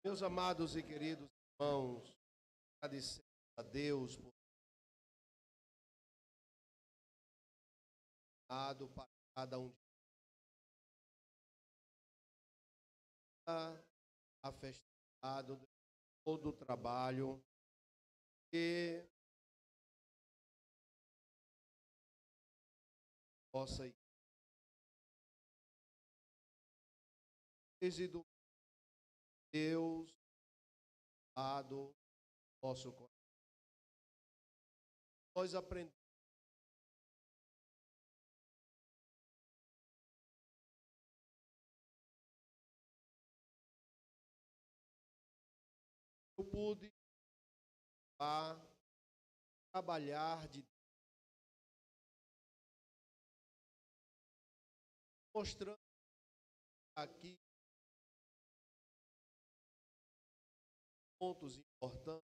Meus amados e queridos irmãos, agradecemos a Deus por ter dado para cada um de nós a festividade de todo o trabalho que possa ir. Desde do Deus dado nosso coração. Nós aprendemos eu pude trabalhar de mostrando aqui pontos importantes.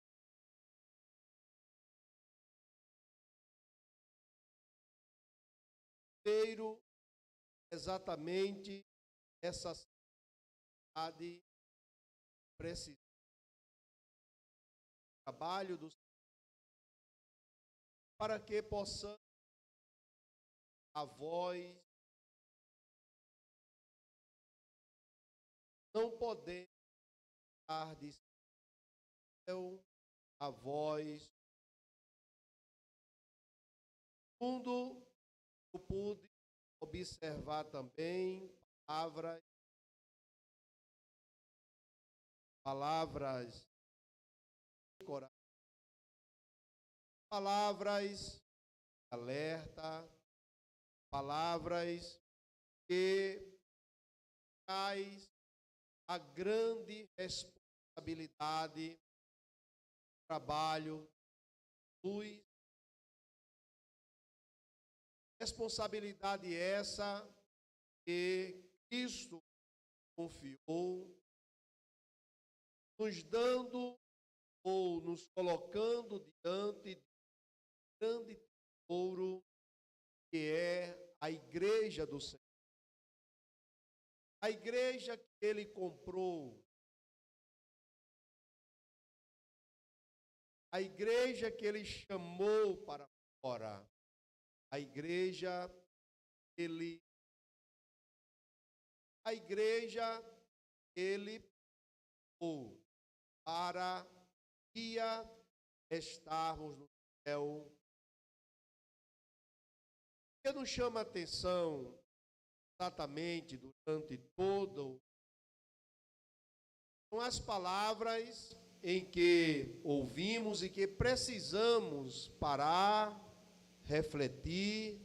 Primeiro, exatamente essa cidade precisa do trabalho do para que possamos a voz não podemos dar de céu a voz. Segundo, eu pude observar também palavras de coração, palavras de alerta, palavras que traz a grande responsabilidade do trabalho dos. Responsabilidade essa que Cristo confiou, nos dando ou nos colocando diante de um grande tesouro que é a igreja do Senhor. A igreja que ele comprou, a igreja que ele chamou para fora, a igreja ele pôs para estarmos no céu. O que nos chama a atenção exatamente durante todo são as palavras em que ouvimos e que precisamos parar, refletir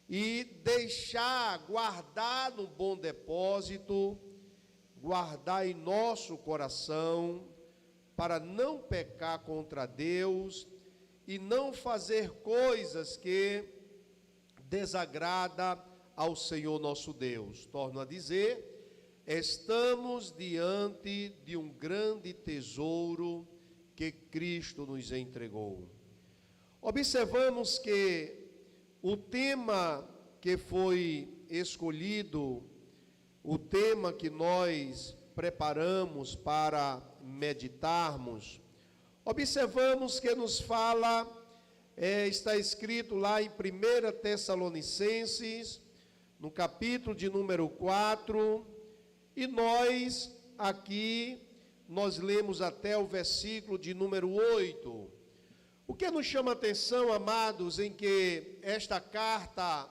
e deixar guardar no bom depósito, guardar em nosso coração, para não pecar contra Deus e não fazer coisas que desagrada ao Senhor nosso Deus. Torno a dizer, estamos diante de um grande tesouro que Cristo nos entregou. Observamos que o tema que foi escolhido, o tema que nós preparamos para meditarmos, observamos que nos fala, está escrito lá em 1 Tessalonicenses, no capítulo de número 4, e nós lemos até o versículo de número 8. O que nos chama a atenção, amados, em que esta carta,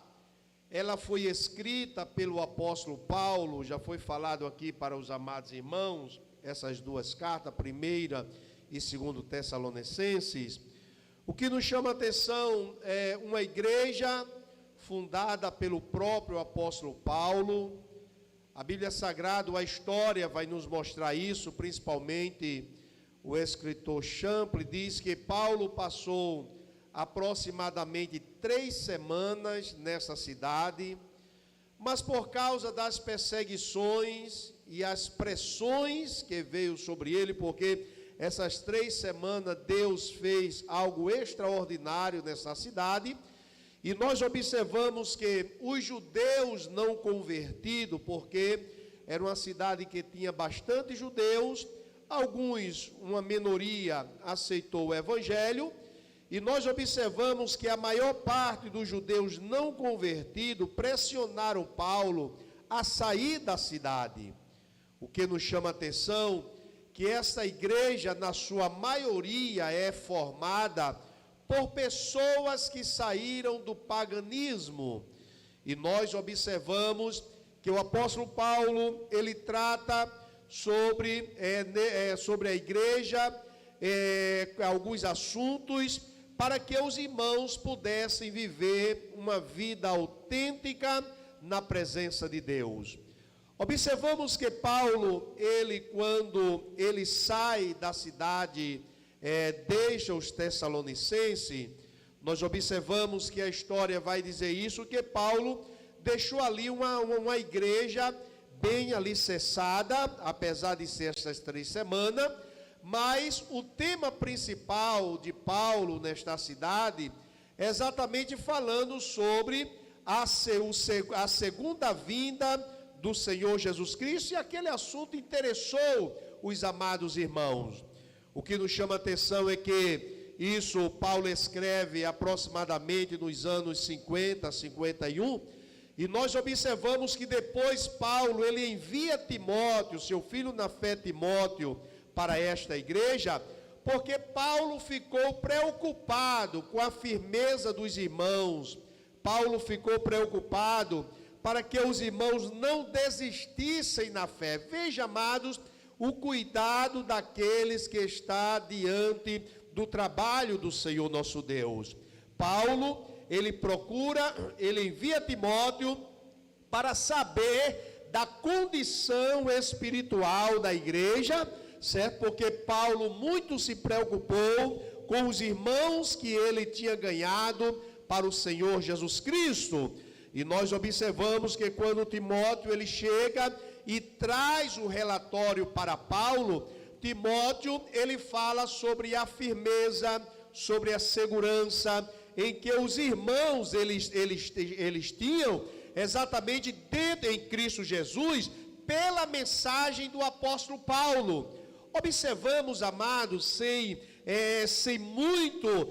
ela foi escrita pelo apóstolo Paulo, já foi falado aqui para os amados irmãos, essas duas cartas, 1 e 2 Tessalonicenses. O que nos chama a atenção é uma igreja fundada pelo próprio apóstolo Paulo. A Bíblia Sagrada, a história vai nos mostrar isso, principalmente o escritor Champlin diz que Paulo passou aproximadamente 3 semanas nessa cidade, mas por causa das perseguições e as pressões que veio sobre ele, porque essas 3 semanas Deus fez algo extraordinário nessa cidade, e nós observamos que os judeus não convertidos, porque era uma cidade que tinha bastante judeus, uma minoria aceitou o evangelho, e nós observamos que a maior parte dos judeus não convertidos pressionaram Paulo a sair da cidade. O que nos chama a atenção, que essa igreja, na sua maioria, é formada por pessoas que saíram do paganismo. E nós observamos que o apóstolo Paulo, ele trata sobre a igreja, alguns assuntos, para que os irmãos pudessem viver uma vida autêntica na presença de Deus. Observamos que Paulo, quando ele sai da cidade, deixa os Tessalonicenses, nós observamos que a história vai dizer isso, que Paulo deixou ali uma igreja bem alicerçada, apesar de ser essas 3 semanas, mas o tema principal de Paulo nesta cidade é exatamente falando sobre a segunda vinda do Senhor Jesus Cristo, e aquele assunto interessou os amados irmãos. O que nos chama a atenção é que isso Paulo escreve aproximadamente nos anos 50, 51, e nós observamos que depois Paulo, ele envia Timóteo, seu filho na fé Timóteo, para esta igreja, porque Paulo ficou preocupado com a firmeza dos irmãos. Paulo ficou preocupado para que os irmãos não desistissem na fé. Veja, amados, o cuidado daqueles que está diante do trabalho do Senhor nosso Deus. Paulo, ele envia Timóteo para saber da condição espiritual da igreja, certo? Porque Paulo muito se preocupou com os irmãos que ele tinha ganhado para o Senhor Jesus Cristo. E nós observamos que quando Timóteo ele chega e traz o relatório para Paulo, Timóteo ele fala sobre a firmeza, sobre a segurança em que os irmãos eles tinham exatamente dentro em Cristo Jesus, pela mensagem do apóstolo Paulo. Observamos, amados, sem muito,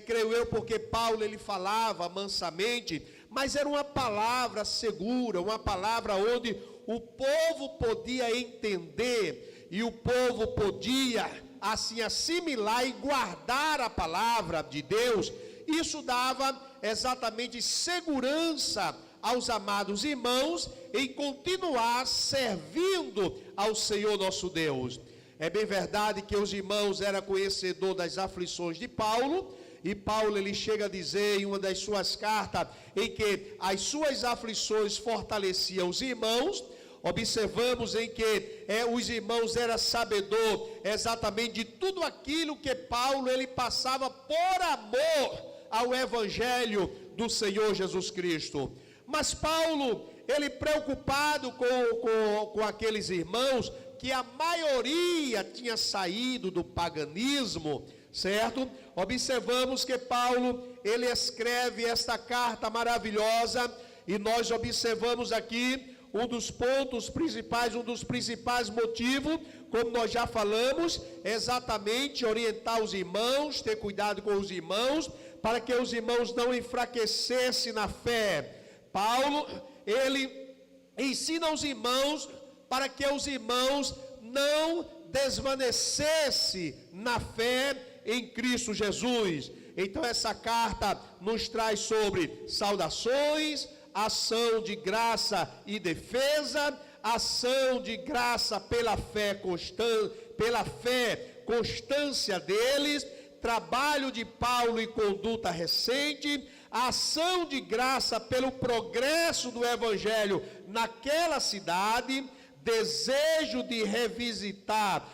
creio eu, porque Paulo ele falava mansamente, mas era uma palavra segura, uma palavra onde o povo podia entender, e o povo podia, assim, assimilar e guardar a palavra de Deus. Isso dava exatamente segurança aos amados irmãos em continuar servindo ao Senhor nosso Deus. É bem verdade que os irmãos eram conhecedores das aflições de Paulo, e Paulo ele chega a dizer em uma das suas cartas, em que as suas aflições fortaleciam os irmãos. Observamos em que os irmãos eram sabedor exatamente de tudo aquilo que Paulo ele passava por amor ao Evangelho do Senhor Jesus Cristo. Mas Paulo, ele preocupado com aqueles irmãos, que a maioria tinha saído do paganismo, certo? Observamos que Paulo, ele escreve esta carta maravilhosa, e nós observamos aqui um dos pontos principais, um dos principais motivos, como nós já falamos, é exatamente orientar os irmãos, ter cuidado com os irmãos, para que os irmãos não enfraquecessem na fé. Paulo, ele ensina aos irmãos para que os irmãos não desvanecessem na fé em Cristo Jesus. Então essa carta nos traz sobre saudações, ação de graça e defesa, ação de graça pela fé constância deles, trabalho de Paulo e conduta recente, ação de graça pelo progresso do Evangelho naquela cidade, desejo de revisitar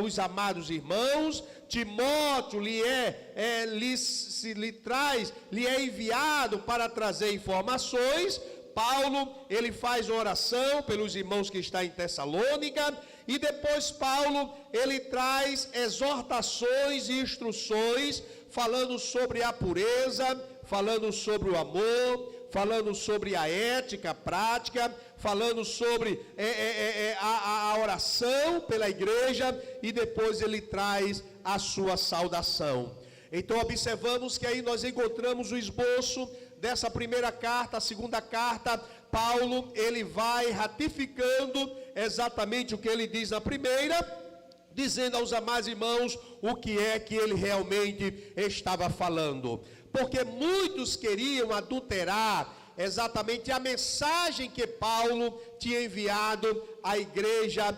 os amados irmãos. Timóteo lhe é enviado para trazer informações. Paulo, ele faz oração pelos irmãos que estão em Tessalônica, e depois Paulo, ele traz exortações e instruções, falando sobre a pureza, falando sobre o amor, falando sobre a ética prática, falando sobre a oração pela igreja, e depois ele traz a sua saudação. Então observamos que aí nós encontramos o esboço dessa primeira carta. A segunda carta, Paulo, ele vai ratificando exatamente o que ele diz na primeira, dizendo aos amados irmãos o que é que ele realmente estava falando. Porque muitos queriam adulterar exatamente a mensagem que Paulo tinha enviado à igreja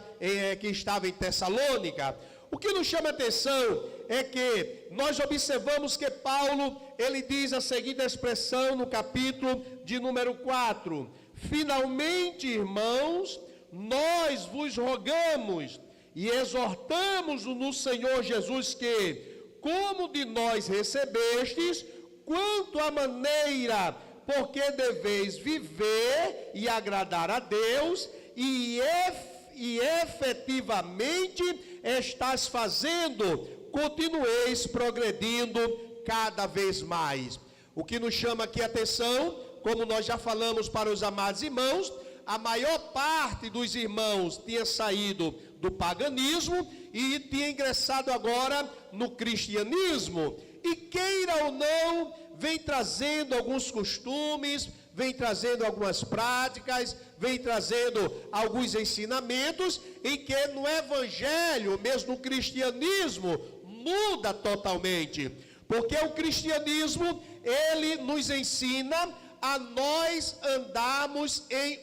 que estava em Tessalônica. O que nos chama a atenção é que nós observamos que Paulo, ele diz a seguinte expressão no capítulo de número 4: finalmente, irmãos, nós vos rogamos e exortamos no Senhor Jesus que, como de nós recebestes, quanto à maneira porque deveis viver e agradar a Deus, e efetivamente estás fazendo, continueis progredindo cada vez mais. O que nos chama aqui a atenção, como nós já falamos para os amados irmãos, a maior parte dos irmãos tinha saído do paganismo e tinha ingressado agora no cristianismo. E queira ou não, vem trazendo alguns costumes, vem trazendo algumas práticas, vem trazendo alguns ensinamentos, em que no evangelho, mesmo no cristianismo, muda totalmente. Porque o cristianismo, ele nos ensina a nós andarmos em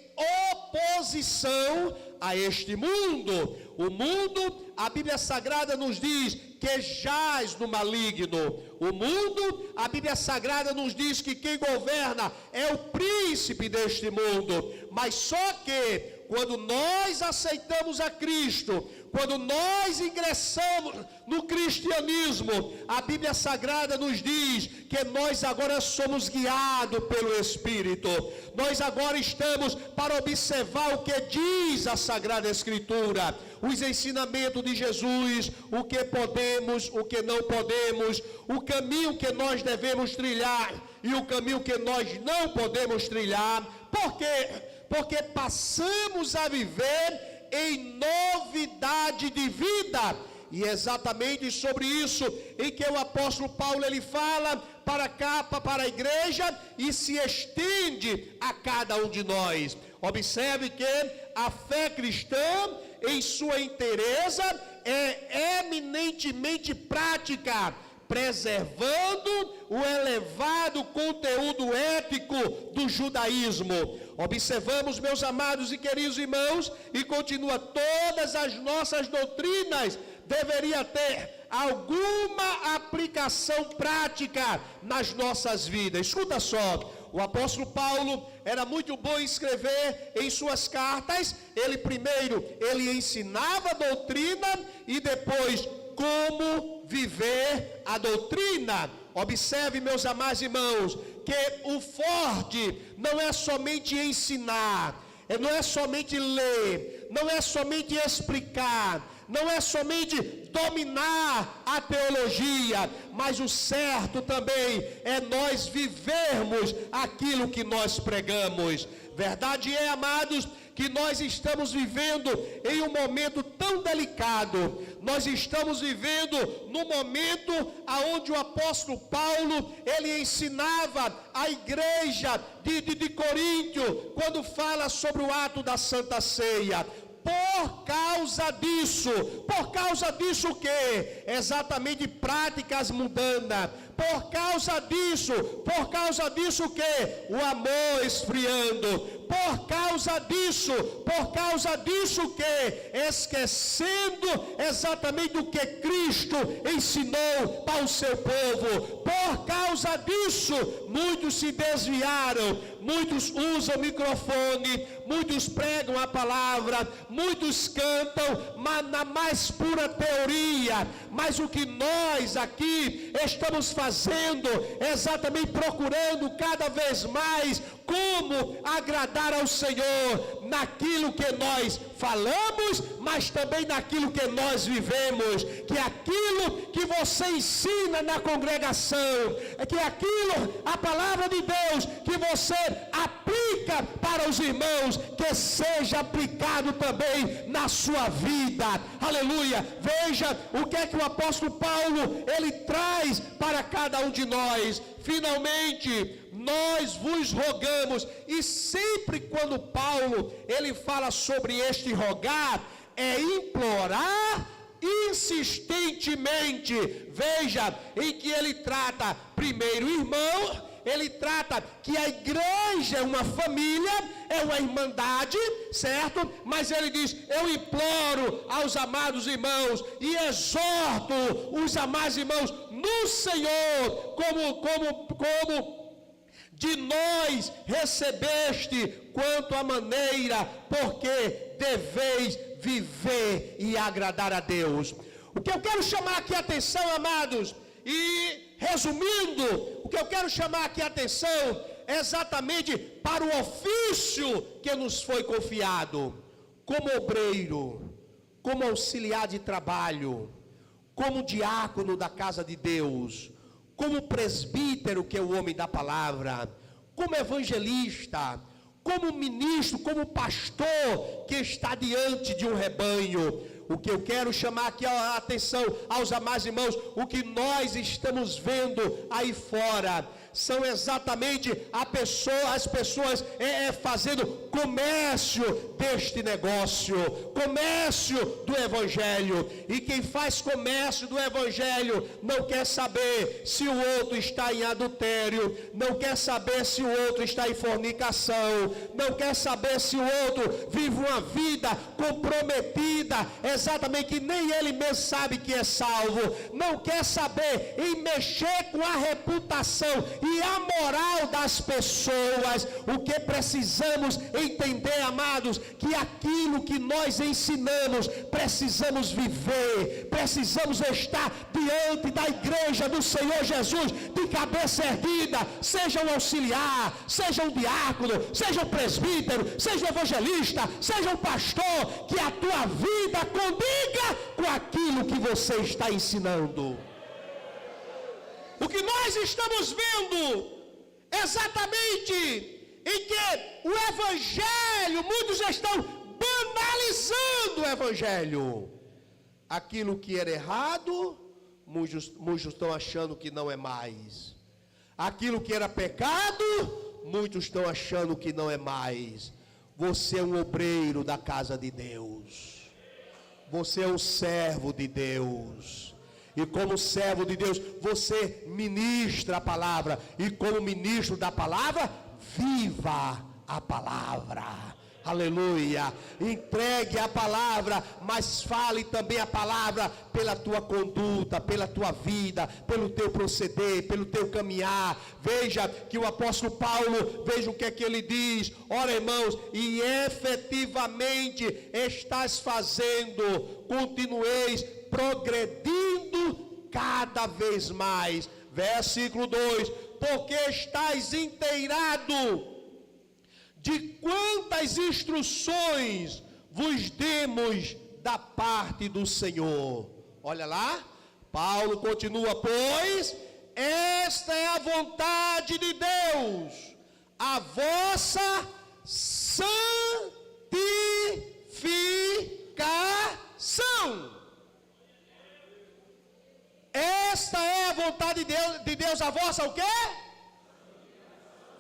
oposição a este mundo. O mundo, a Bíblia Sagrada nos diz que jaz no maligno. O mundo, a Bíblia Sagrada nos diz que quem governa é o príncipe deste mundo. Mas só que, quando nós aceitamos a Cristo, quando nós ingressamos no cristianismo, a Bíblia Sagrada nos diz que nós agora somos guiados pelo Espírito. Nós agora estamos para observar o que diz a Sagrada Escritura, os ensinamentos de Jesus, o que podemos, o que não podemos, o caminho que nós devemos trilhar e o caminho que nós não podemos trilhar. Por quê? Porque passamos a viver em novidade de vida. E é exatamente sobre isso em que o apóstolo Paulo ele fala para cá, para a igreja, e se estende a cada um de nós. Observe que a fé cristã, em sua inteireza, é eminentemente prática, preservando o elevado conteúdo ético do judaísmo. Observamos, meus amados e queridos irmãos, e continua: todas as nossas doutrinas deveria ter alguma aplicação prática nas nossas vidas. Escuta só, o apóstolo Paulo era muito bom em escrever em suas cartas. Ele primeiro, ele ensinava a doutrina e depois como viver a doutrina. Observe, meus amados irmãos, que o forte não é somente ensinar, não é somente ler, não é somente explicar, não é somente dominar a teologia, mas o certo também é nós vivermos aquilo que nós pregamos. Verdade é, amados, que nós estamos vivendo em um momento tão delicado. Nós estamos vivendo no momento aonde o apóstolo Paulo, ele ensinava a igreja de Coríntio, quando fala sobre o ato da Santa Ceia. Por causa disso o quê? Exatamente práticas mundanas. Por causa disso o quê? O amor esfriando. Por causa disso o quê? Esquecendo exatamente o que Cristo ensinou para o seu povo. Por causa disso, muitos se desviaram, muitos usam microfone, muitos pregam a palavra, muitos cantam, mas na mais pura teoria. Mas o que nós aqui estamos fazendo, exatamente procurando cada vez mais como agradar ao Senhor, naquilo que nós falamos, mas também naquilo que nós vivemos, que aquilo que você ensina na congregação, que aquilo, a palavra de Deus, que você aplica para os irmãos, que seja aplicado também na sua vida. Aleluia. Veja o que é que o apóstolo Paulo, ele traz para cada um de nós. Finalmente, nós vos rogamos, e sempre quando Paulo, ele fala sobre este rogar, é implorar insistentemente. Veja, em que ele trata primeiro irmão, ele trata que a igreja é uma família, é uma irmandade, certo? Mas ele diz, eu imploro aos amados irmãos e exorto os amados irmãos no Senhor, como de nós recebeste, quanto à maneira, porque deveis viver e agradar a Deus. O que eu quero chamar aqui a atenção, amados, e resumindo, o que eu quero chamar aqui a atenção é exatamente para o ofício que nos foi confiado, como obreiro, como auxiliar de trabalho, como diácono da casa de Deus, como presbítero, que é o homem da palavra, como evangelista, como ministro, como pastor que está diante de um rebanho. O que eu quero chamar aqui a atenção aos amados irmãos, o que nós estamos vendo aí fora, são exatamente as pessoas fazendo comércio deste negócio, comércio do evangelho. E quem faz comércio do evangelho não quer saber se o outro está em adultério, não quer saber se o outro está em fornicação, não quer saber se o outro vive uma vida comprometida, exatamente que nem ele mesmo sabe que é salvo, não quer saber em mexer com a reputação e a moral das pessoas. O que precisamos entender, amados, que aquilo que nós ensinamos, precisamos viver, precisamos estar diante da igreja do Senhor Jesus, de cabeça erguida, seja um auxiliar, seja um diácono, seja um presbítero, seja um evangelista, seja um pastor, que a tua vida condiga com aquilo que você está ensinando. O que nós estamos vendo exatamente em que o evangelho, muitos estão banalizando o evangelho. Aquilo que era errado, muitos estão achando que não é mais. Aquilo que era pecado, muitos estão achando que não é mais. Você é um obreiro da casa de Deus. Você é um servo de Deus. E como servo de Deus, você ministra a palavra. E como ministro da palavra, viva a palavra. Aleluia. Entregue a palavra, mas fale também a palavra pela tua conduta, pela tua vida, pelo teu proceder, pelo teu caminhar. Veja que o apóstolo Paulo, veja o que é que ele diz. Ora, irmãos, e efetivamente estás fazendo, continueis progredindo cada vez mais. Versículo 2: porque estáis inteirado de quantas instruções vos demos da parte do Senhor. Olha lá, Paulo continua, pois esta é a vontade de Deus, a vossa santificação. Esta é a vontade de Deus, a vossa o quê?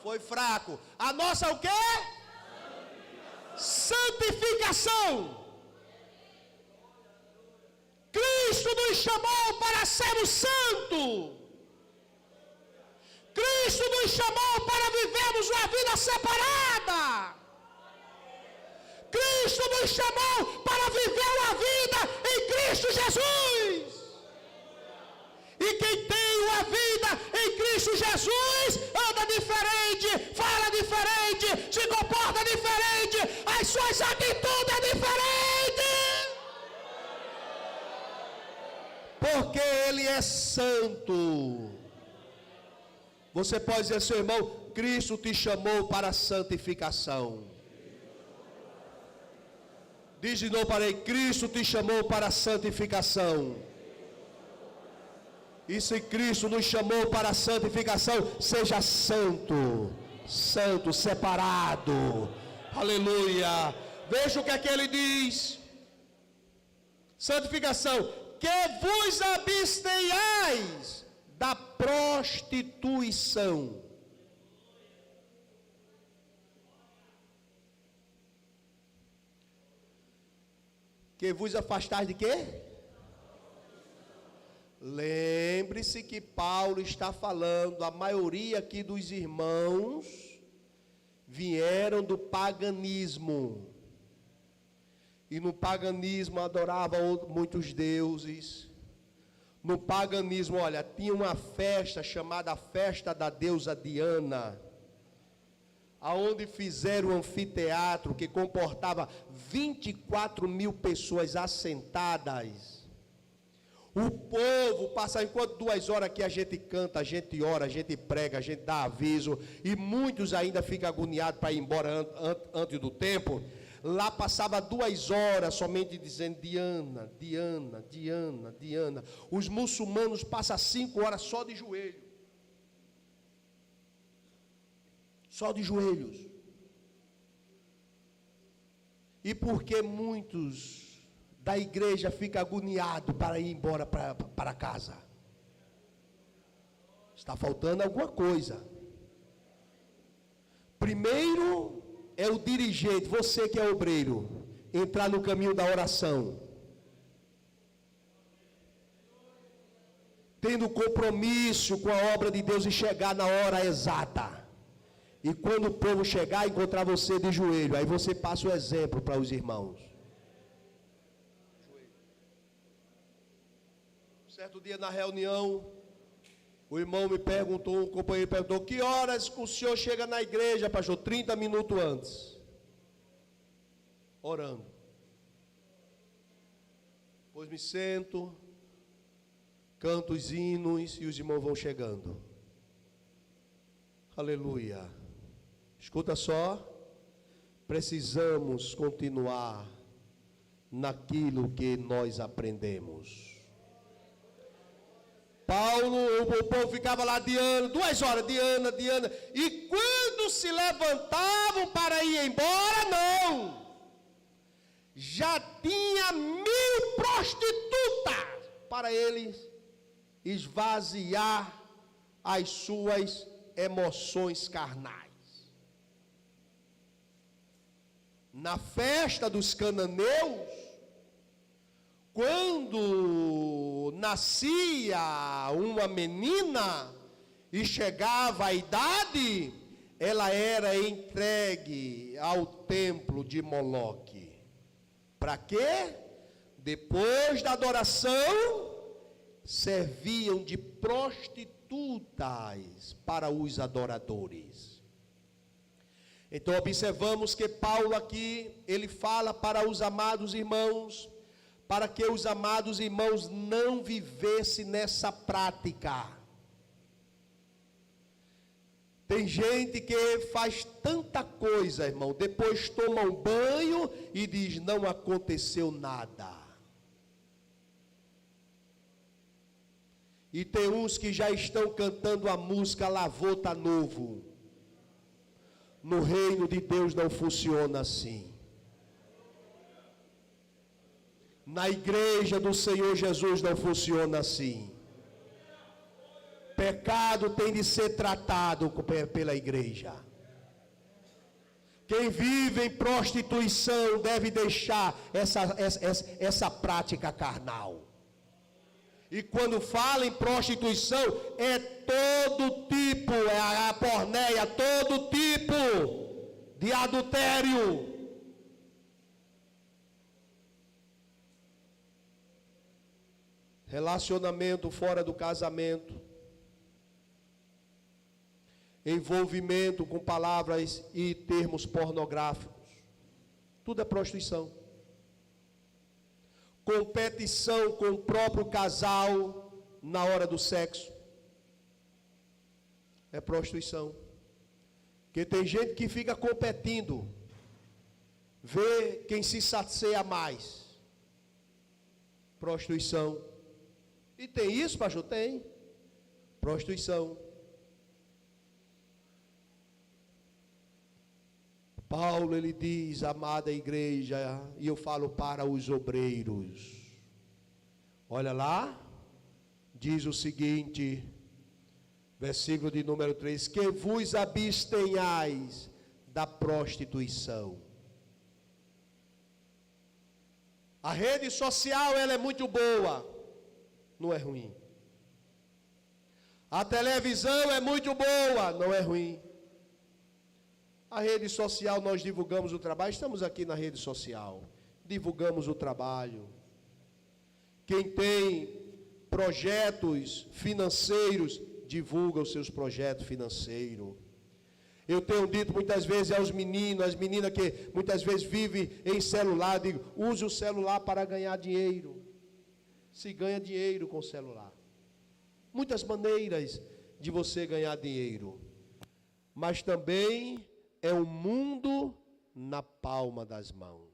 Foi fraco. A nossa o quê? Santificação. Cristo nos chamou para sermos santos. Cristo nos chamou para vivermos uma vida separada. Cristo nos chamou para viver uma vida em Cristo Jesus. E quem tem uma vida em Cristo Jesus, anda diferente, fala diferente, se comporta diferente, as suas atitudes são diferentes. Porque Ele é santo. Você pode dizer, seu irmão, Cristo te chamou para a santificação. Diz de novo para ele: Cristo te chamou para a santificação. E se Cristo nos chamou para a santificação, seja santo, santo, separado. Aleluia. Veja o que é que ele diz. Santificação: que vos abstenhais da prostituição. Que vos afastais de quê? Lembre-se que Paulo está falando, a maioria aqui dos irmãos vieram do paganismo. E no paganismo adoravam muitos deuses. No paganismo, olha, tinha uma festa chamada Festa da Deusa Diana, aonde fizeram um anfiteatro que comportava 24.000 pessoas assentadas. O povo passa, enquanto 2 horas aqui a gente canta, a gente ora, a gente prega, a gente dá aviso, e muitos ainda ficam agoniados para ir embora antes do tempo. Lá passava 2 horas somente dizendo Diana, Diana, Diana, Diana. Os muçulmanos passam 5 horas só de joelho. Só de joelhos. E porque muitos da igreja ficam agoniados para ir embora para casa? Está faltando alguma coisa. Primeiro é o dirigente, você que é obreiro, entrar no caminho da oração. Tendo compromisso com a obra de Deus e chegar na hora exata. E quando o povo chegar, encontrar você de joelho, aí você passa o exemplo para os irmãos. Certo dia na reunião, o irmão me perguntou, um companheiro perguntou: que horas o senhor chega na igreja, pastor? 30 minutos antes. Orando. Depois me sento, canto os hinos e os irmãos vão chegando. Aleluia. Escuta só, precisamos continuar naquilo que nós aprendemos. Paulo, o povo ficava lá Diana, 2 horas, Diana, Diana, e quando se levantavam para ir embora, não, já tinha 1.000 prostitutas para eles esvaziar as suas emoções carnais. Na festa dos cananeus, quando nascia uma menina e chegava a idade, ela era entregue ao templo de Moloque. Para quê? Depois da adoração, serviam de prostitutas para os adoradores. Então observamos que Paulo aqui, ele fala para os amados irmãos, para que os amados irmãos não vivessem nessa prática. Tem gente que faz tanta coisa, irmão, depois toma um banho e diz: não aconteceu nada. E tem uns que já estão cantando a música Lavou tá novo. No reino de Deus não funciona assim. Na igreja do Senhor Jesus não funciona assim. Pecado tem de ser tratado pela igreja. Quem vive em prostituição deve deixar essa prática carnal. E quando fala em prostituição, é todo tipo, é a porneia, todo tipo de adultério. Relacionamento fora do casamento, envolvimento com palavras e termos pornográficos, tudo é prostituição. Competição com o próprio casal na hora do sexo, é prostituição. Porque tem gente que fica competindo Vê quem se sacia mais. Prostituição. E tem isso, pastor? Tem. Prostituição. Paulo, ele diz, amada igreja, e eu falo para os obreiros. Olha lá, diz o seguinte, versículo de número 3, que vos abstenhais da prostituição. A rede social, ela é muito boa, não é ruim. A televisão é muito boa, não é ruim. A rede social, nós divulgamos o trabalho, estamos aqui na rede social, divulgamos o trabalho. Quem tem projetos financeiros, divulga os seus projetos financeiros. Eu tenho dito muitas vezes aos meninos, às meninas que muitas vezes vivem em celular, digo, use o celular para ganhar dinheiro. Se ganha dinheiro com o celular. Muitas maneiras de você ganhar dinheiro. Mas também é um mundo na palma das mãos.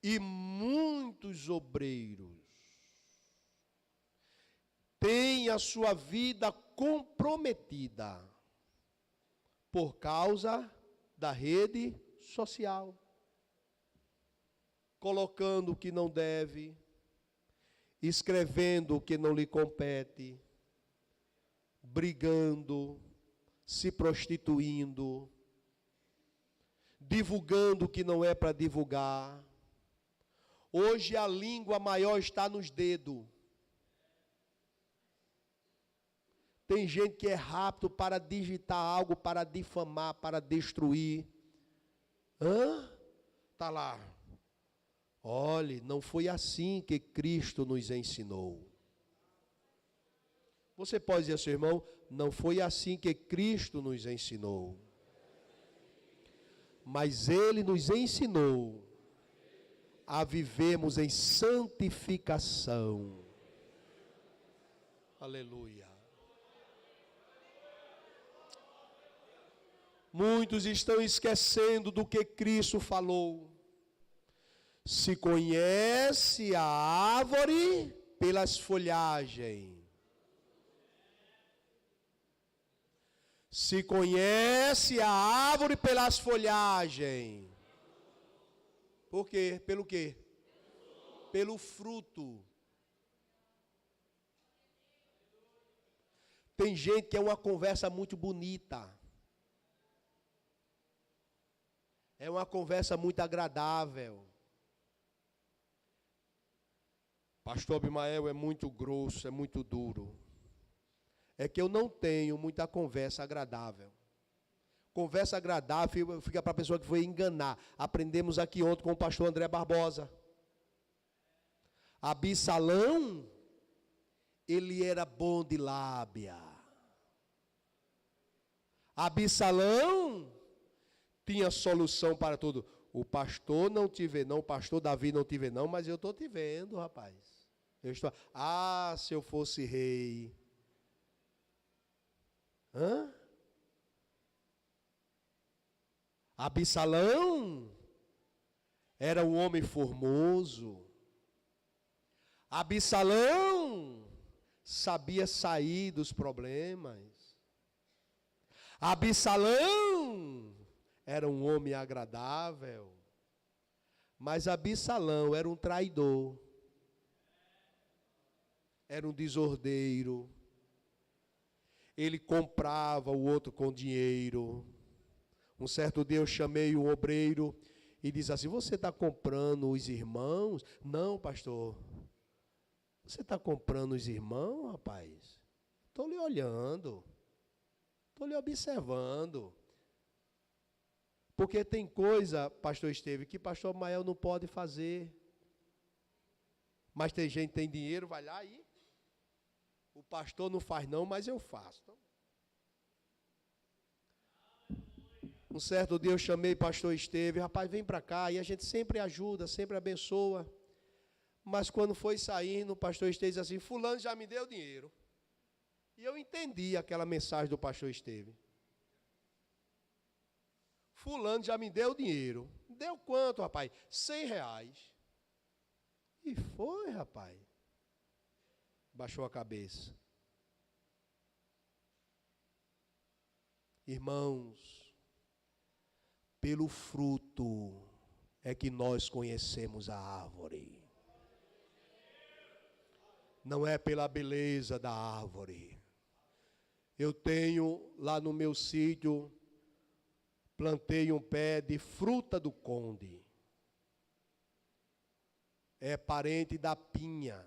E muitos obreiros têm a sua vida comprometida por causa da rede social. Colocando o que não deve, escrevendo o que não lhe compete, brigando, se prostituindo, divulgando o que não é para divulgar. Hoje a língua maior está nos dedos. Tem gente que é rápido para digitar algo, para difamar, para destruir. Está lá. Olhe, não foi assim que Cristo nos ensinou. Você pode dizer ao seu irmão, não foi assim que Cristo nos ensinou. Mas Ele nos ensinou a vivermos em santificação. Aleluia. Muitos estão esquecendo do que Cristo falou. Se conhece a árvore pelas folhagens. Se conhece a árvore pelas folhagens. Por quê? Pelo quê? Pelo fruto. Tem gente que é uma conversa muito bonita. É uma conversa muito agradável. Pastor Abimael é muito grosso, é muito duro. É que eu não tenho muita conversa agradável. Conversa agradável fica para a pessoa que foi enganar. Aprendemos aqui ontem com o pastor André Barbosa. Absalão, ele era bom de lábia. Absalão tinha solução para tudo. O pastor não te vê não, o pastor Davi não te vê não, mas eu estou te vendo, rapaz. Se eu fosse rei. Absalão era um homem formoso. Absalão sabia sair dos problemas. Absalão era um homem agradável. Mas Absalão era um traidor. Era um desordeiro. Ele comprava o outro com dinheiro. Um certo dia eu chamei um obreiro e disse assim, você está comprando os irmãos? Não, pastor. Você está comprando os irmãos, rapaz? Estou lhe olhando. Estou lhe observando. Porque tem coisa, pastor Esteve, que pastor Mael não pode fazer. Mas tem gente que tem dinheiro, vai lá e... O pastor não faz não, mas eu faço. Um certo dia eu chamei pastor Esteve, rapaz, vem para cá, e a gente sempre ajuda, sempre abençoa. Mas quando foi saindo, o pastor Esteve disse assim, fulano já me deu dinheiro. E eu entendi aquela mensagem do pastor Esteve. fulano já me deu dinheiro. Deu quanto, rapaz? R$100. E foi, rapaz. Baixou a cabeça. Irmãos, pelo fruto é que nós conhecemos a árvore. Não é pela beleza da árvore. Eu tenho lá no meu sítio, plantei um pé de fruta do conde. É parente da pinha.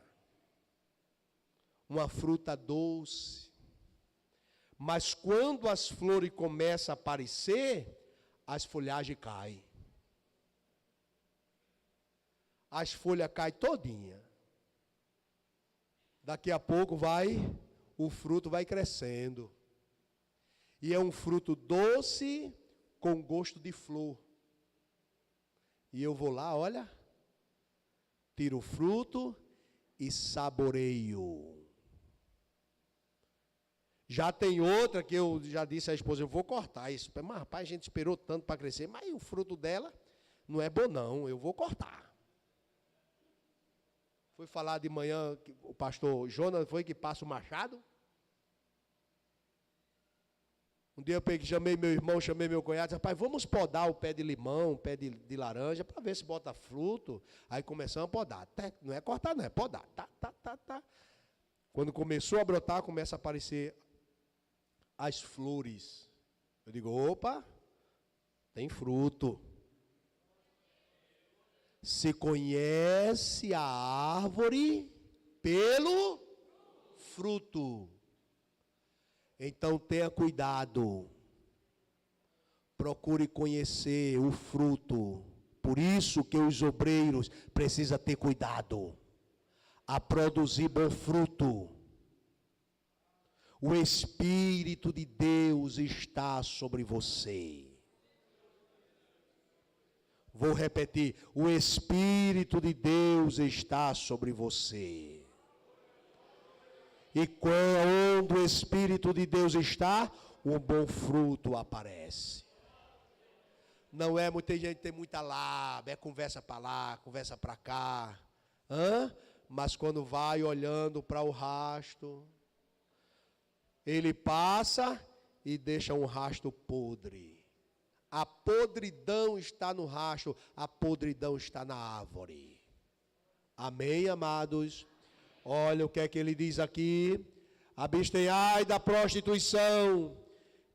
Uma fruta doce. Mas quando as flores começam a aparecer, as folhagens caem. As folhas caem todinha. Daqui a pouco o fruto vai crescendo. E é um fruto doce com gosto de flor. E eu vou lá, olha, tiro o fruto e saboreio. Já tem outra que eu já disse à esposa, eu vou cortar isso. Mas, rapaz, a gente esperou tanto para crescer, mas o fruto dela não é bom não, eu vou cortar. Foi falar de manhã, o pastor Jonas foi que passa o machado. Um dia eu peguei, chamei meu irmão, chamei meu cunhado, disse, rapaz, vamos podar o pé de limão, o pé de laranja, para ver se bota fruto. Aí começamos a podar. Não é cortar, não, é podar. Tá. Quando começou a brotar, começa a aparecer as flores. Eu digo, opa, tem fruto. Se conhece a árvore pelo fruto. Então tenha cuidado. Procure conhecer o fruto. Por isso que os obreiros precisam ter cuidado a produzir bom fruto. O Espírito de Deus está sobre você. Vou repetir, o Espírito de Deus está sobre você. E quando o Espírito de Deus está, um bom fruto aparece. Não é, muita gente tem muita lábia, é conversa para lá, conversa para cá. Mas quando vai olhando para o rastro, ele passa e deixa um rastro podre. A podridão está no rastro, a podridão está na árvore. Amém, amados? Olha o que é que ele diz aqui. Abstenhai da prostituição,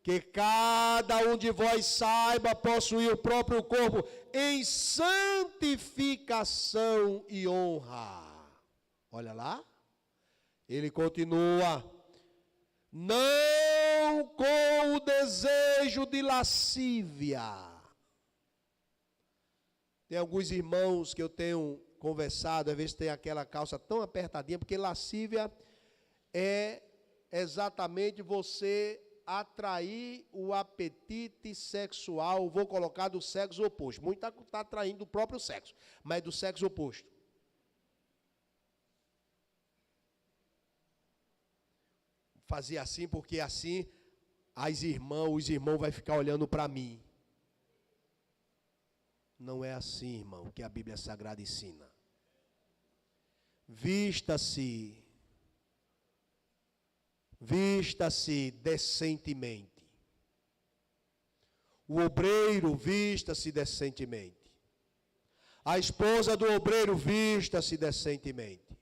que cada um de vós saiba possuir o próprio corpo em santificação e honra. Olha lá. Ele continua. Não com o desejo de lascívia. Tem alguns irmãos que eu tenho conversado, às vezes tem aquela calça tão apertadinha, porque lascívia é exatamente você atrair o apetite sexual, vou colocar do sexo oposto. Muito está atraindo do próprio sexo, mas do sexo oposto. Fazer assim, porque assim os irmãos vão ficar olhando para mim. Não é assim, irmão, que a Bíblia Sagrada ensina. Vista-se decentemente. O obreiro vista-se decentemente. A esposa do obreiro vista-se decentemente.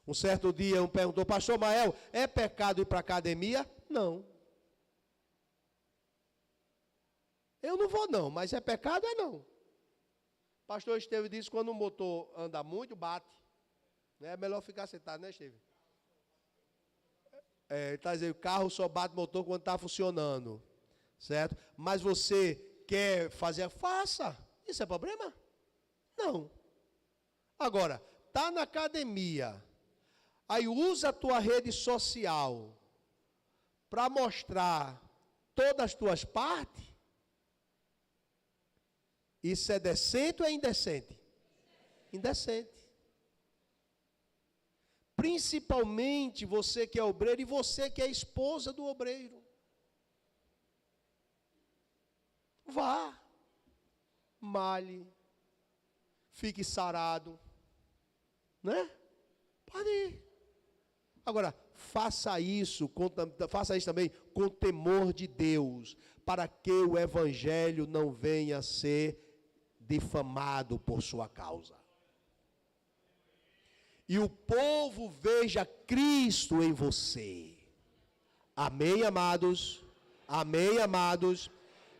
Um certo dia, perguntou, pastor Mael, é pecado ir para a academia? Não. Eu não vou não, mas é pecado é não. O pastor Esteve disse, quando o motor anda muito, bate. É melhor ficar sentado, né, Esteve? Ele está dizendo, o carro só bate motor quando está funcionando. Certo? Mas você quer fazer, faça. Isso é problema? Não. Agora, está na academia, aí usa a tua rede social para mostrar todas as tuas partes. Isso é decente ou é indecente? Indecente. Principalmente você que é obreiro e você que é esposa do obreiro. Vá, malhe, fique sarado, né? Pode ir. Agora, faça isso também com temor de Deus, para que o evangelho não venha a ser difamado por sua causa. E o povo veja Cristo em você. Amém, amados? Amém, amados?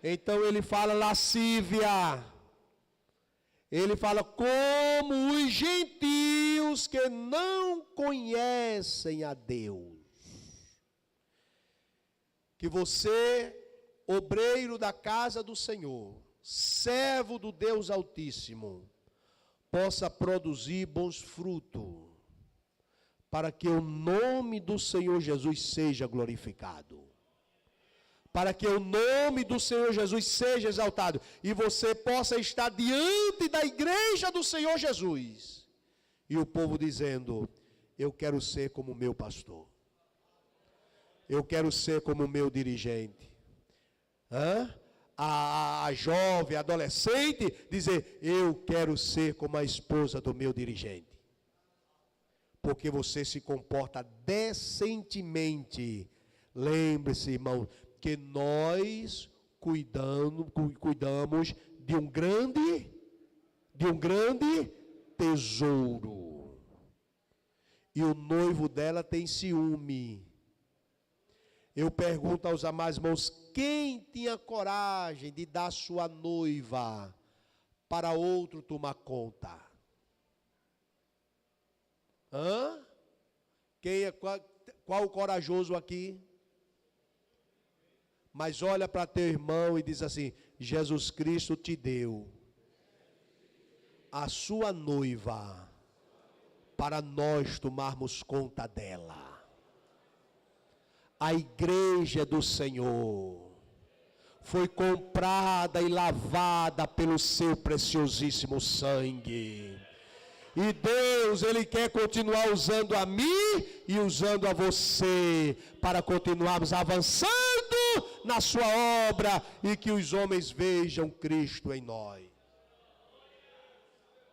Então ele fala lascívia. Ele fala como os gentios que não conhecem a Deus. Que você, obreiro da casa do Senhor, servo do Deus Altíssimo, possa produzir bons frutos, para que o nome do Senhor Jesus seja glorificado. Para que o nome do Senhor Jesus seja exaltado. E você possa estar diante da igreja do Senhor Jesus. E o povo dizendo, eu quero ser como meu pastor. Eu quero ser como meu dirigente. A jovem, a adolescente, dizer, eu quero ser como a esposa do meu dirigente. Porque você se comporta decentemente. Lembre-se, irmão, que nós cuidamos de um grande tesouro. E o noivo dela tem ciúme. Eu pergunto aos amados irmãos, quem tinha coragem de dar sua noiva para outro tomar conta? Qual o corajoso aqui? Mas olha para teu irmão e diz assim, Jesus Cristo te deu a sua noiva para nós tomarmos conta dela. A igreja do Senhor foi comprada e lavada pelo seu preciosíssimo sangue. E Deus, Ele quer continuar usando a mim e usando a você, para continuarmos avançando na sua obra e que os homens vejam Cristo em nós.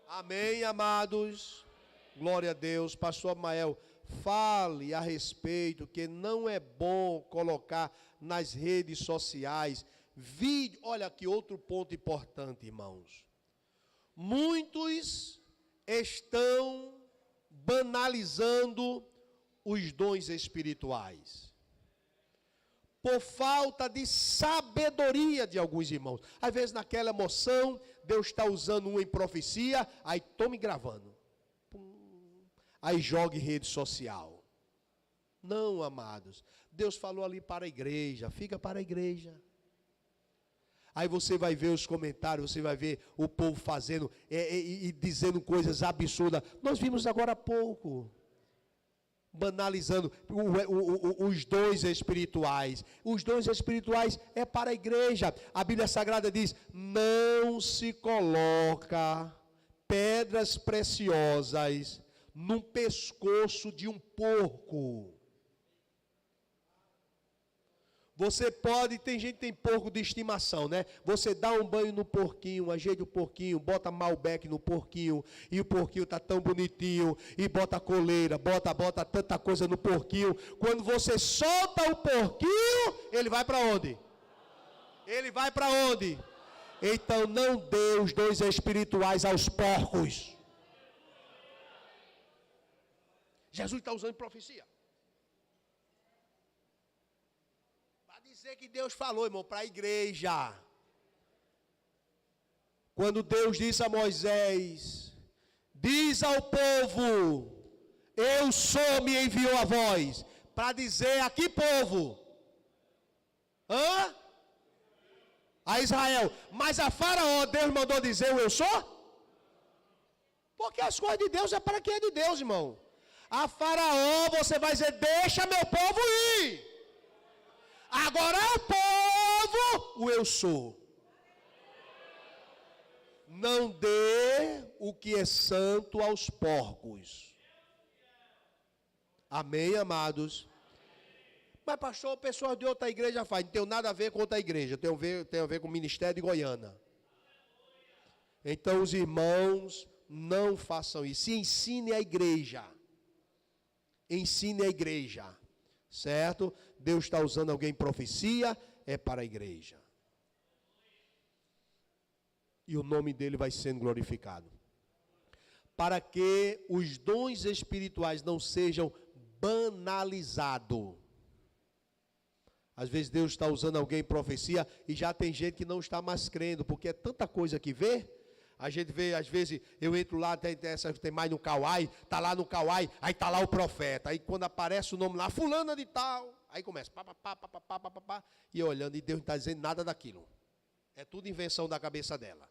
Amém, amados? Glória a Deus. Pastor Amael, fale a respeito que não é bom colocar nas redes sociais vídeo. Olha aqui outro ponto importante, irmãos. Muitos estão banalizando os dons espirituais, por falta de sabedoria de alguns irmãos. Às vezes naquela emoção, Deus está usando um em profecia, aí tome gravando. Aí joga em rede social. Não, amados. Deus falou ali para a igreja, fica para a igreja. Aí você vai ver os comentários, você vai ver o povo fazendo e dizendo coisas absurdas. Nós vimos agora há pouco, banalizando os dons espirituais. Os dons espirituais é para a igreja. A Bíblia Sagrada diz, não se coloca pedras preciosas no pescoço de um porco. Você pode, tem gente que tem porco de estimação, né? Você dá um banho no porquinho, ajeita o porquinho, bota Malbec no porquinho, e o porquinho está tão bonitinho, e bota coleira, bota tanta coisa no porquinho. Quando você solta o porquinho, ele vai para onde? Ele vai para onde? Então não dê os dons espirituais aos porcos. Jesus está usando profecia. Que Deus falou, irmão, para a igreja. Quando Deus disse a Moisés, diz ao povo, eu sou, me enviou a voz, para dizer a que povo? A Israel. Mas a Faraó, Deus mandou dizer o eu sou? Porque as coisas de Deus é para quem é de Deus, irmão. A Faraó, você vai dizer, deixa meu povo ir. Agora o povo, o eu sou. Não dê o que é santo aos porcos. Amém, amados? Mas pastor, pessoas de outra igreja faz. Não tem nada a ver com outra igreja, tem a ver com o ministério de Goiânia. Então os irmãos não façam isso. Ensine a igreja. Ensine a igreja. Certo? Deus está usando alguém em profecia, é para a igreja. E o nome dele vai sendo glorificado. Para que os dons espirituais não sejam banalizados. Às vezes Deus está usando alguém em profecia e já tem gente que não está mais crendo, porque é tanta coisa que vê. A gente vê, às vezes, eu entro lá, tem mais no Kauai, está lá no Kauai, aí está lá o profeta. Aí quando aparece o nome lá, fulana de tal, aí começa, pá, e olhando, e Deus não está dizendo nada daquilo. É tudo invenção da cabeça dela.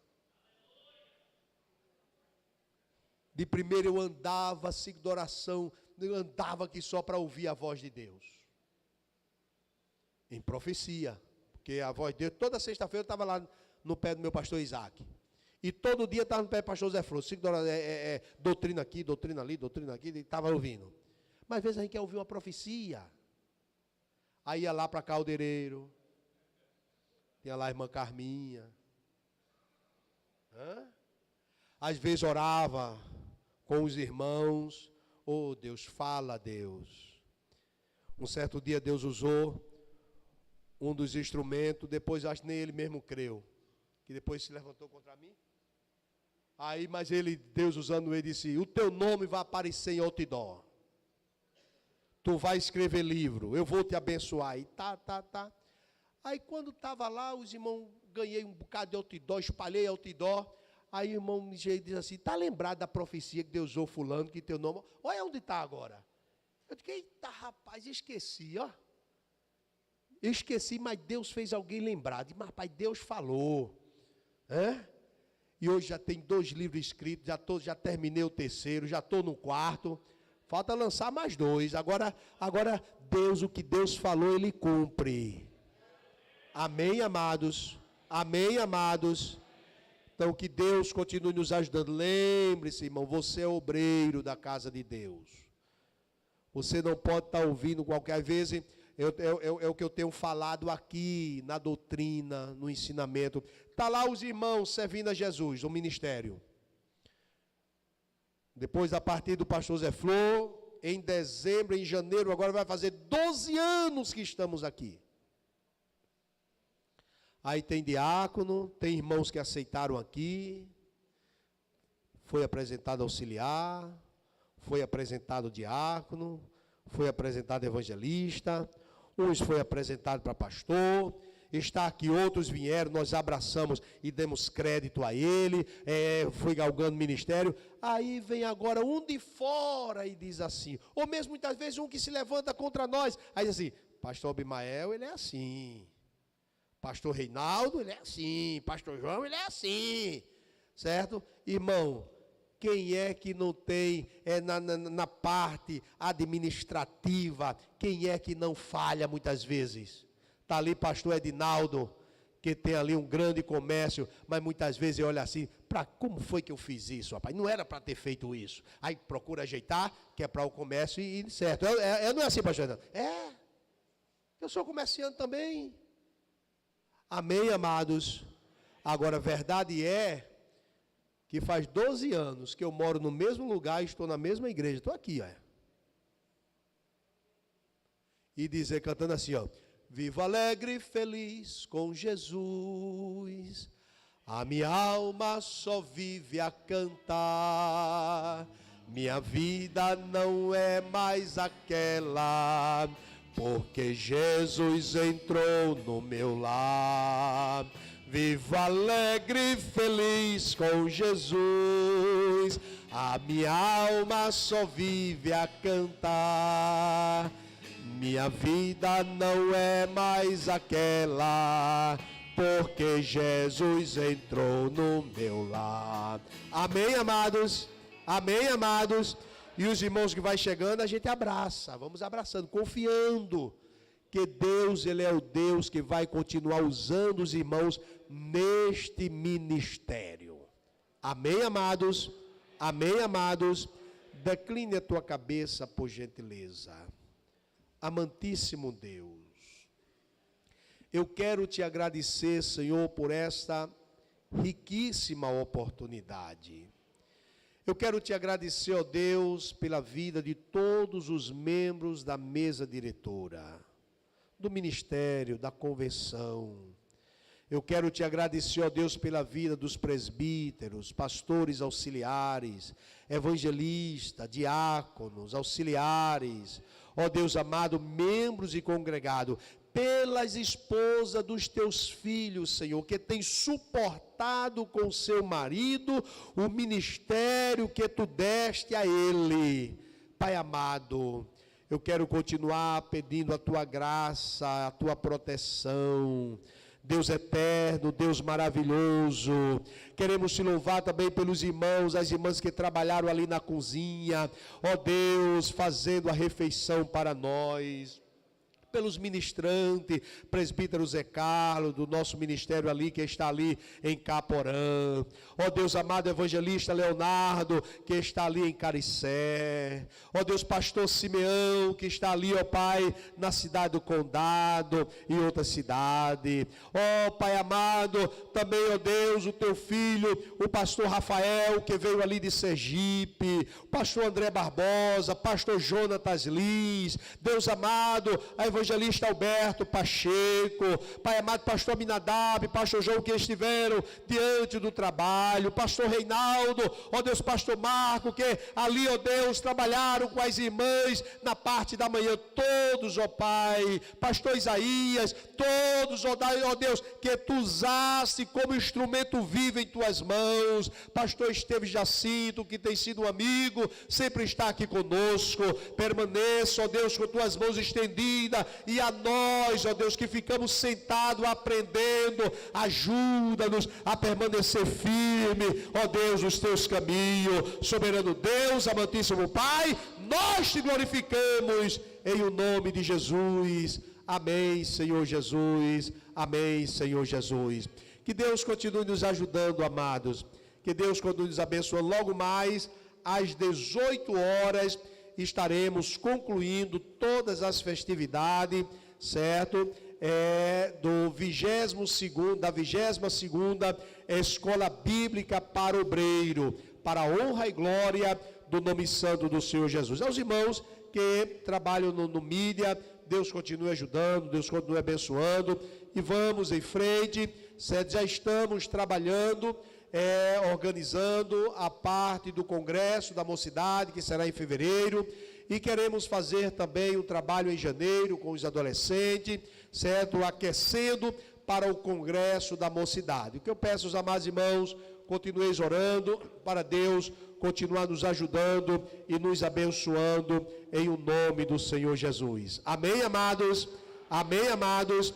De primeiro eu andava, sigo de oração, eu andava aqui só para ouvir a voz de Deus. Em profecia, porque a voz de Deus, toda sexta-feira eu estava lá no pé do meu pastor Isaac. E todo dia estava no pé do pastor Zé Flor, doutrina aqui, doutrina ali, e estava ouvindo. Mas às vezes a gente quer ouvir uma profecia. Aí ia lá para Caldeireiro, tinha lá a irmã Carminha. Às vezes orava com os irmãos, oh Deus, fala Deus. Um certo dia Deus usou um dos instrumentos, depois acho que nem ele mesmo creu, que depois se levantou contra mim. Aí, mas Deus usando ele, disse, o teu nome vai aparecer em outdoor. Tu vai escrever livro, eu vou te abençoar. E tá. Aí quando estava lá, os irmãos, ganhei um bocado de outdoor, espalhei outdoor. Aí o irmão me diz assim, está lembrado da profecia que Deus usou fulano, que teu nome... Olha onde está agora. Eu digo, eita rapaz, esqueci, ó. Eu esqueci, mas Deus fez alguém lembrar. Eu digo, mas rapaz, Deus falou. E hoje já tem 2 livros escritos, já terminei o 3º, já estou no 4º. Falta lançar mais 2. Agora Deus, o que Deus falou, Ele cumpre. Amém, amados? Amém, amados? Então, que Deus continue nos ajudando. Lembre-se, irmão, você é obreiro da casa de Deus. Você não pode estar ouvindo qualquer vez. É o que eu tenho falado aqui na doutrina, no ensinamento. Está lá os irmãos servindo a Jesus, no ministério. Depois, a partir do pastor Zé Flor, em dezembro, em janeiro, agora vai fazer 12 anos que estamos aqui. Aí tem diácono, tem irmãos que aceitaram aqui, foi apresentado auxiliar, foi apresentado diácono, foi apresentado evangelista, uns foi apresentado para pastor, está aqui, outros vieram, nós abraçamos e demos crédito a ele, foi galgando ministério. Aí vem agora um de fora e diz assim, ou mesmo muitas vezes um que se levanta contra nós, aí diz assim, pastor Abimael, ele é assim. Pastor Reinaldo, ele é assim. Pastor João, ele é assim. Certo? Irmão, quem é que não tem, na parte administrativa, quem é que não falha muitas vezes? Está ali pastor Edinaldo, que tem ali um grande comércio, mas muitas vezes olha assim, como foi que eu fiz isso, rapaz? Não era para ter feito isso. Aí procura ajeitar, que é para o comércio e certo. Não é assim, pastor Edinaldo? Eu sou comerciante também. Amém, amados? Agora, a verdade é que faz 12 anos que eu moro no mesmo lugar e estou na mesma igreja. Estou aqui, ó. E dizer, cantando assim, ó. Vivo alegre e feliz com Jesus. A minha alma só vive a cantar. Minha vida não é mais aquela... Porque Jesus entrou no meu lar. Vivo alegre e feliz com Jesus. A minha alma só vive a cantar. Minha vida não é mais aquela. Porque Jesus entrou no meu lar. Amém, amados? Amém, amados? E os irmãos que vai chegando, a gente abraça, vamos abraçando, confiando que Deus, Ele é o Deus que vai continuar usando os irmãos neste ministério. Amém, amados? Amém, amados? Decline a tua cabeça, por gentileza. Amantíssimo Deus, eu quero te agradecer, Senhor, por esta riquíssima oportunidade. Eu quero te agradecer, ó Deus, pela vida de todos os membros da mesa diretora, do ministério, da convenção. Eu quero te agradecer, ó Deus, pela vida dos presbíteros, pastores auxiliares, evangelistas, diáconos, auxiliares, ó Deus amado, membros e congregado, pelas esposas dos teus filhos, Senhor, que tem suportado com seu marido o ministério que tu deste a ele. Pai amado, eu quero continuar pedindo a tua graça, a tua proteção. Deus eterno, Deus maravilhoso, queremos te louvar também pelos irmãos, as irmãs que trabalharam ali na cozinha, ó Deus, fazendo a refeição para nós, pelos ministrantes, presbítero Zé Carlos, do nosso ministério ali, que está ali em Caporã, ó Deus amado, evangelista Leonardo, que está ali em Caricé, ó Deus, pastor Simeão, que está ali, ó Pai, na cidade do Condado, e outra cidade, ó Pai amado, também, ó Deus, o teu filho, o pastor Rafael, que veio ali de Sergipe, o pastor André Barbosa, pastor Jonatas Liz, Deus amado, a evangelista Alberto Pacheco, Pai amado, pastor Aminadab, pastor João, que estiveram diante do trabalho, pastor Reinaldo, ó Deus, pastor Marco, que ali, ó Deus, trabalharam com as irmãs na parte da manhã, todos, ó Pai, pastor Isaías, todos, ó Deus, que tu usaste como instrumento vivo em tuas mãos, pastor Esteves Jacinto, que tem sido um amigo, sempre está aqui conosco, permaneça, ó Deus, com tuas mãos estendidas, e a nós, ó Deus, que ficamos sentados aprendendo, ajuda-nos a permanecer firme, ó Deus, nos teus caminhos, soberano Deus, amantíssimo Pai, nós te glorificamos em o nome de Jesus, amém, Senhor Jesus, amém, Senhor Jesus. Que Deus continue nos ajudando, amados, que Deus continue nos abençoando. Logo mais, às 18 horas, estaremos concluindo todas as festividades, certo? Da 22ª Escola Bíblica para Obreiro, para a honra e glória do nome santo do Senhor Jesus. Aos irmãos que trabalham no mídia, Deus continue ajudando, Deus continue abençoando, e vamos em frente, certo? Já estamos trabalhando, organizando a parte do Congresso da Mocidade, que será em fevereiro, e queremos fazer também um trabalho em janeiro com os adolescentes, certo? Aquecendo para o Congresso da Mocidade. O que eu peço aos amados irmãos, continueis orando para Deus continuar nos ajudando e nos abençoando em o nome do Senhor Jesus. Amém, amados? Amém, amados?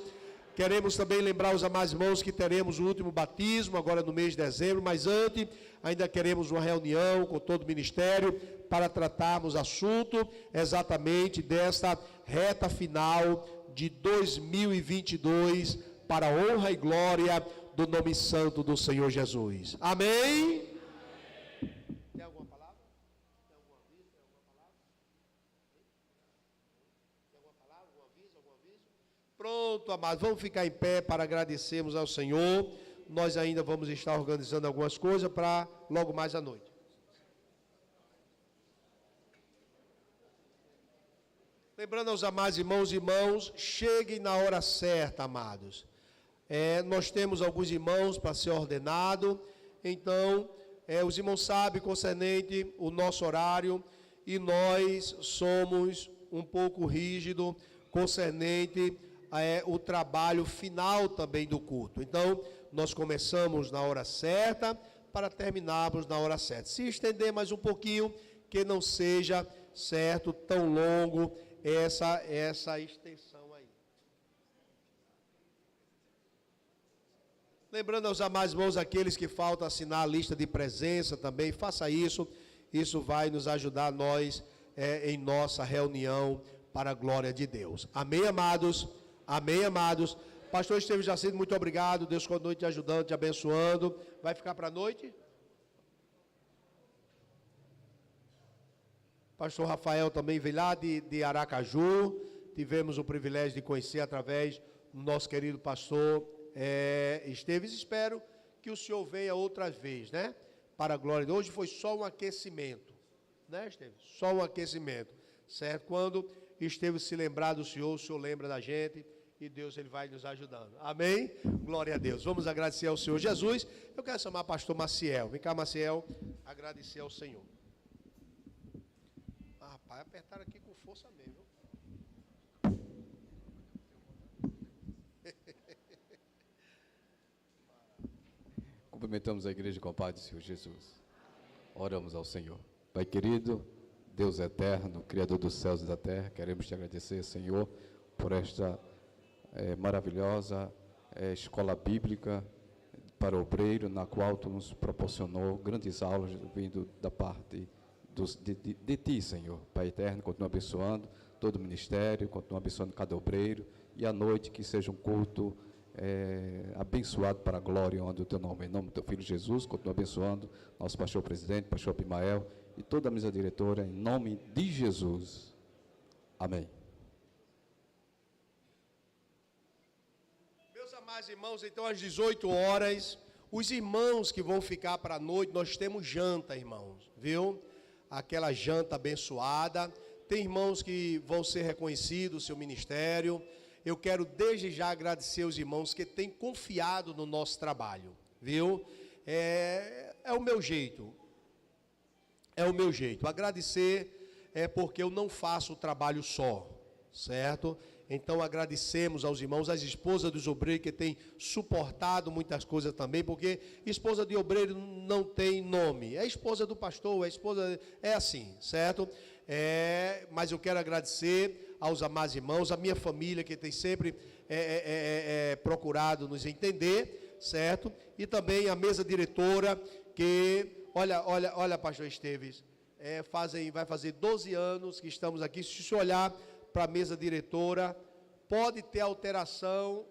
Queremos também lembrar os amados irmãos que teremos o último batismo agora no mês de dezembro, mas antes ainda queremos uma reunião com todo o ministério para tratarmos assunto exatamente desta reta final de 2022 para a honra e glória do nome santo do Senhor Jesus. Amém? Tem alguma palavra? Tem algum aviso? Tem alguma palavra? Tem alguma palavra? Algum aviso? Algum aviso? Pronto, amados, vamos ficar em pé para agradecermos ao Senhor. Nós ainda vamos estar organizando algumas coisas para logo mais à noite. Lembrando aos amados irmãos e irmãos, cheguem na hora certa, amados. Nós temos alguns irmãos para ser ordenado, então, os irmãos sabem concernente o nosso horário, e nós somos um pouco rígidos concernente o trabalho final também do culto. Então, nós começamos na hora certa para terminarmos na hora certa. Se estender mais um pouquinho, que não seja, certo, tão longo essa extensão aí. Lembrando aos amados irmãos, aqueles que faltam assinar a lista de presença também, faça isso. Isso vai nos ajudar nós em nossa reunião para a glória de Deus. Amém, amados? Amém, amados? Pastor Esteves Jacinto, muito obrigado. Deus continue te ajudando, te abençoando. Vai ficar para a noite? Pastor Rafael também veio lá de Aracaju, tivemos o privilégio de conhecer através do nosso querido pastor Esteves. Espero que o senhor venha outra vez, né? Para a glória de Deus. Hoje foi só um aquecimento, né, Esteves? Só um aquecimento, certo? Quando Esteves se lembrar do senhor, o senhor lembra da gente e Deus ele vai nos ajudando. Amém? Glória a Deus. Vamos agradecer ao Senhor Jesus. Eu quero chamar o pastor Maciel. Vem cá, Maciel, agradecer ao Senhor. Rapaz, apertaram aqui com força mesmo. Cumprimentamos a igreja com a paz do Senhor Jesus. Oramos ao Senhor. Pai querido, Deus eterno, Criador dos céus e da terra, queremos te agradecer, Senhor, por esta maravilhosa escola bíblica para obreiro, na qual tu nos proporcionou grandes aulas vindo da parte de ti, Senhor. Pai eterno, continua abençoando todo o ministério, continua abençoando cada obreiro, e à noite que seja um culto abençoado para a glória e honra do teu nome. Em nome do teu filho Jesus, continua abençoando nosso pastor presidente, pastor Abimael e toda a mesa diretora, em nome de Jesus. Amém. Meus amados irmãos, então às 18 horas, os irmãos que vão ficar para a noite, nós temos janta, irmãos, viu? Aquela janta abençoada. Tem irmãos que vão ser reconhecidos, seu ministério. Eu quero desde já agradecer aos irmãos que têm confiado no nosso trabalho, viu? É o meu jeito. É o meu jeito. Agradecer porque eu não faço o trabalho só, certo? Então agradecemos aos irmãos, às esposas dos obreiros que têm suportado muitas coisas também, porque esposa de obreiro não tem nome. É esposa do pastor, é assim, certo? Mas eu quero agradecer aos amados irmãos, a minha família que tem sempre procurado nos entender, certo? E também a mesa diretora que, olha, pastor Esteves, vai fazer 12 anos que estamos aqui. Se você olhar para a mesa diretora, pode ter alteração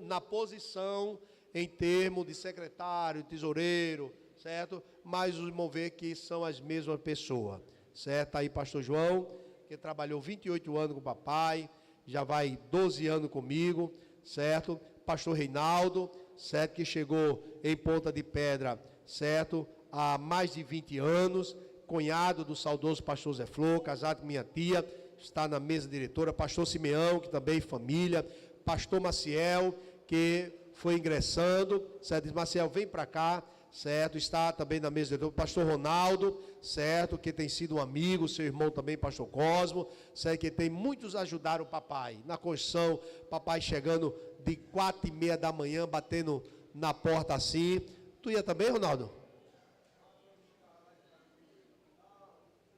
na posição em termos de secretário, tesoureiro, certo? Mas os irmãos vê que são as mesmas pessoas, certo? Aí pastor João, que trabalhou 28 anos com o papai, já vai 12 anos comigo, certo? Pastor Reinaldo, certo? Que chegou em Ponta de Pedra, certo? Há mais de 20 anos, cunhado do saudoso pastor Zé Flor, casado com minha tia, está na mesa diretora. Pastor Simeão, que também é família. Pastor Maciel, que foi ingressando, certo? Diz, Maciel, vem para cá, certo? Está também na mesa diretora. Pastor Ronaldo, certo? Que tem sido um amigo, seu irmão também, pastor Cosmo, certo? Que tem muitos ajudaram o papai na construção, papai chegando de 4h30 da manhã, batendo na porta assim. Tu ia também, Ronaldo?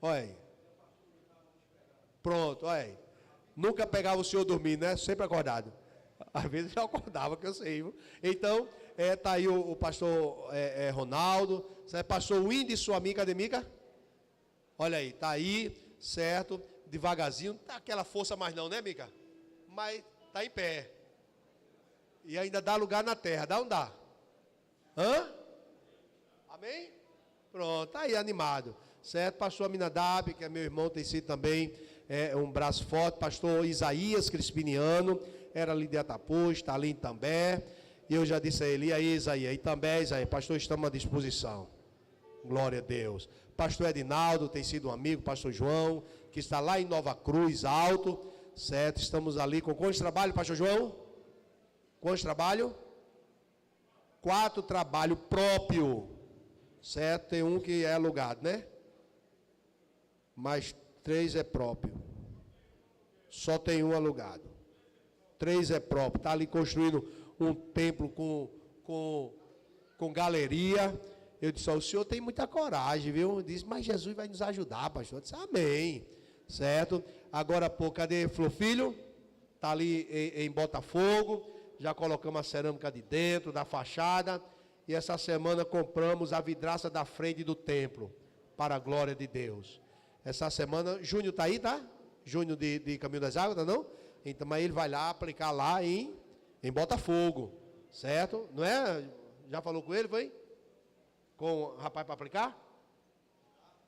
Olha aí. Pronto, olha aí. Nunca pegava o senhor dormindo, né? Sempre acordado. Às vezes já acordava, que eu sei. Viu? Então, tá aí o pastor Ronaldo, certo? Pastor Whindersson, amiga, cadê Mica? Olha aí, tá aí, certo? Devagarzinho, não tá aquela força mais não, né, Mica? Mas tá em pé. E ainda dá lugar na terra, dá ou não dá? Hã? Amém? Pronto, tá aí animado. Certo? Pastor Aminadab, que é meu irmão, tem sido também um braço forte. Pastor Isaías Crispiniano, era ali de Atapu, está ali em També. E eu já disse a ele, e aí Isaías, e também Isaías, pastor, estamos à disposição. Glória a Deus. Pastor Edinaldo, tem sido um amigo. Pastor João, que está lá em Nova Cruz, Alto, certo? Estamos ali com quantos trabalhos, pastor João? Quantos trabalhos? 4 trabalhos próprios, certo? Tem um que é alugado, né? Mas 3 é próprio. Só tem um alugado. 3 é próprio. Está ali construindo um templo com galeria. Eu disse, o senhor tem muita coragem, viu? Eu disse, mas Jesus vai nos ajudar, pastor. Eu disse, amém. Certo? Agora, pô, cadê Filho? Está ali em Botafogo. Já colocamos a cerâmica de dentro, da fachada. E essa semana compramos a vidraça da frente do templo. Para a glória de Deus. Essa semana, Júnior está aí, tá? Júnior de Caminho das Águas, tá não? Então, mas ele vai lá aplicar lá em Botafogo, certo? Não é? Já falou com ele, foi? Com o rapaz para aplicar?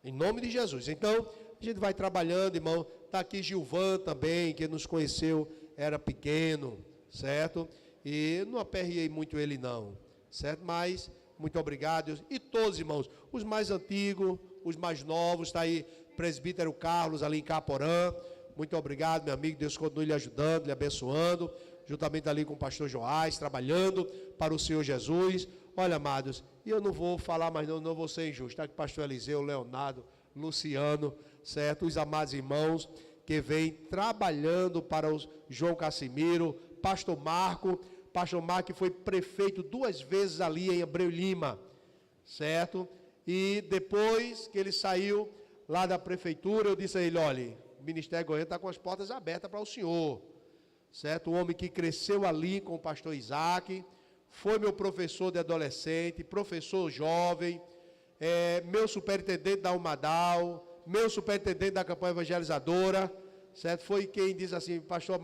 Em nome de Jesus. Então, a gente vai trabalhando, irmão, Está aqui Gilvan também, que nos conheceu, era pequeno, certo? E não aperriei muito ele não, certo? Mas, muito obrigado. E todos, irmãos, os mais antigos, os mais novos, está aí presbítero Carlos, ali em Caporã. Muito obrigado, meu amigo, Deus continue lhe ajudando, lhe abençoando, juntamente ali com o pastor Joás, trabalhando para o Senhor Jesus. Olha, amados, e eu não vou falar mais não vou ser injusto, está aqui o pastor Eliseu, Leonardo, Luciano, certo? Os amados irmãos que vêm trabalhando para o João Cassimiro, pastor Marco que foi prefeito 2 vezes ali em Abreu Lima, certo? E depois que ele saiu lá da prefeitura, eu disse a ele, olha, o Ministério Goiano está com as portas abertas para o senhor, certo? Um homem que cresceu ali com o pastor Isaac, foi meu professor de adolescente, professor jovem, meu superintendente da Umadal, meu superintendente da campanha evangelizadora, certo? Foi quem disse assim, pastor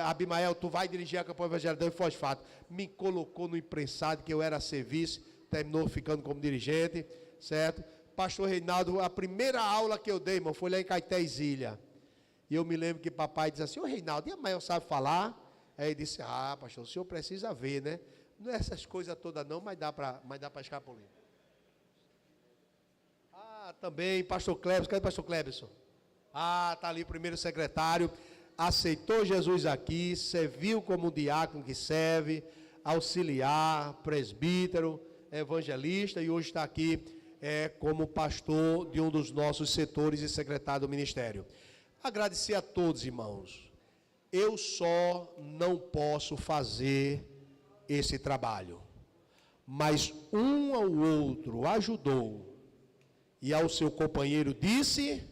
Abimael, tu vai dirigir a campanha evangelizadora em Fosfato. Me colocou no imprensado que eu era serviço, terminou ficando como dirigente, certo? Pastor Reinaldo, a primeira aula que eu dei, irmão, foi lá em Caetés Ilha. E eu me lembro que papai disse assim, ô Reinaldo, e a Mael sabe falar? Aí ele disse, pastor, o senhor precisa ver, né? Não é essas coisas todas não, mas dá para escapulir. Também, pastor Clebson, cadê o pastor Clebson? Está ali o primeiro secretário, aceitou Jesus aqui, serviu como diácono que serve, auxiliar, presbítero, evangelista, e hoje está aqui como pastor de um dos nossos setores e secretário do ministério. Agradecer a todos, irmãos. Eu só não posso fazer esse trabalho, mas um ao outro ajudou, e ao seu companheiro disse,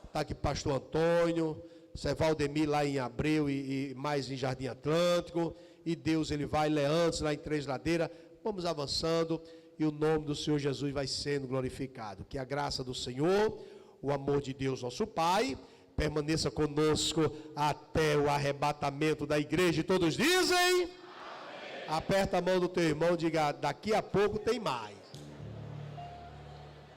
está aqui pastor Antônio, Zé Valdemir lá em Abreu e mais em Jardim Atlântico, e Deus ele vai, Leandros lá em Três Ladeiras, vamos avançando, e o nome do Senhor Jesus vai sendo glorificado. Que a graça do Senhor, o amor de Deus nosso Pai, permaneça conosco até o arrebatamento da igreja, e todos dizem, amém. Aperta a mão do teu irmão, diga, daqui a pouco tem mais.